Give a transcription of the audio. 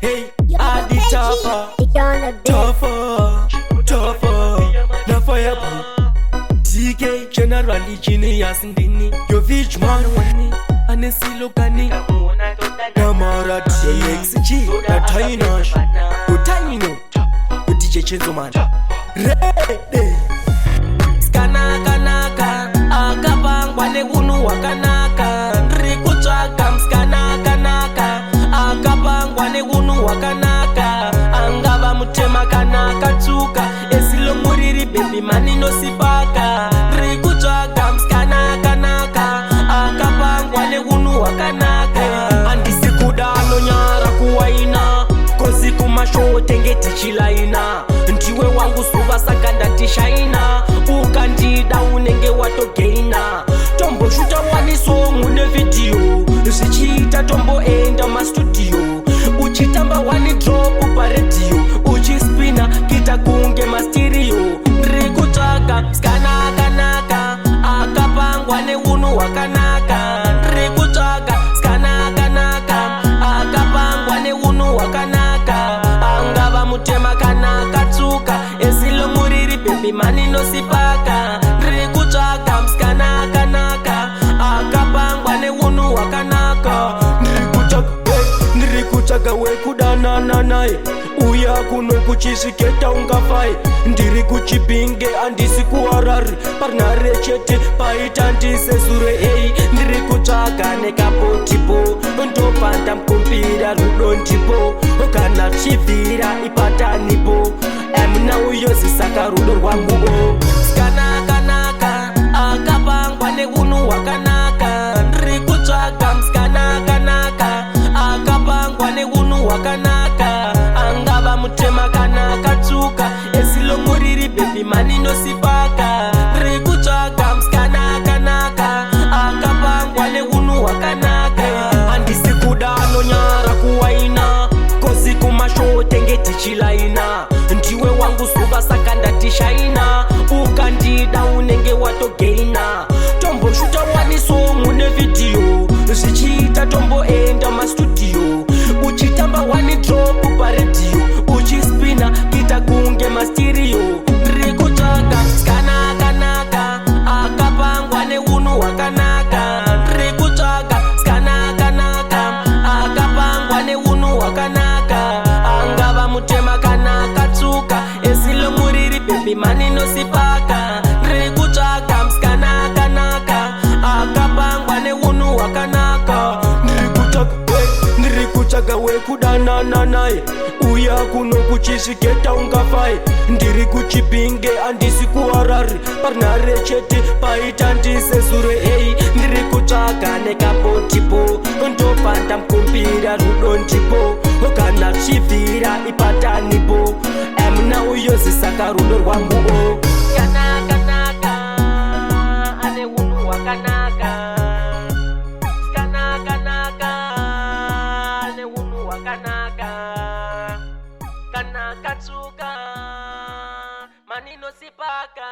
Hey, I the chopper, It on the beat. tougher, na fire TK generally genius ndini yo vich man wani anesilo kani Namara DXG na Tainash Utaino DJ Chenzo man Ready Skanaka akapangwa nekunu wakanaka Rikutsvaka mskanaka akapangwa nekunu wakanaka angava mutema kanaka tsuka esilomuriri bebi maninosipaka Rikutsvaka mskanaka akapangwa nekunu wakanaka andisi kuda anonyara kuwaina kozi kumashowo tengetichilaina ndiwe wangu suva saka ndatishaina ukandida unenge watogeina tomboshuta waniso mune vhidhiyo zvichiita tomboenda mastudio uchitamba wani drop paredhiyo uchispina kita kunge masteriyo ndiri kutsvaga skanaka akapangwa neunhu hwakanaka ndiri kutsvaga skanaka akapangwa neunhu hwakanaka angava mutema kanaka tsuka esilomuriri bebi maninosipaka ndiri kutsvaga mskanaka akapangwa neunhu hwakanaka ndiri kutsvaga wekudanana naye uya kuno kuchisviketa ungafai ndiri kuchipinge andisi kuharari parunhare chete paita ndisesure ei ndiri kutsvaga nekapotipo ndopanda mukumbira rudo ndipo kana chibvira ipatanipo emuna uyozisaka rudo rwanguo skanaka akapangwa neunhu hwakanaka ndiri kutsvaga mskanaka akapangwa neunhu hwakanaka angava mutema kanaka tsuka esilomuriri bebi maninosipaka ndiri kutsvaga mskanaka akapangwa neunhu hwakanaka handisi kuda anonyara kuwaina kozi kumashowo tengetichilaina ndiwe wangu suva saka ndatishaina ukandida unenge watogeina tomboshuta waniso mune vhidhiyo zvichiita tomboenda mastudio uchitamba wani drop paredhiyo uchispina kita kunge masteriyo ndiri kutsvaga skanaka akapangwa neunhu hwakanaka ndiri kutsvaga skanaka akapangwa neunhu hwakanaka angava mutema kanaka tsuka esilomuriri bebi maninosipaka ndiri kutsvaga mskanaka akapangwa neunhu hwakanaka ndiri kutsvaga wekudanana naye uya kuno kuchisviketa ungafai ndiri kuchipinge andisi kuharari parunhare chete paita ndisesure ei ndiri kutsvaga nekapotipo ndopanda mukumbira rudo ndipo kana chibvira ipatanipo emuna uyozisaka rudo rwanguo skanaka ane unhu hwakanaka skanaka ane unhu hwakanaka kanaka tsuka maninosipaka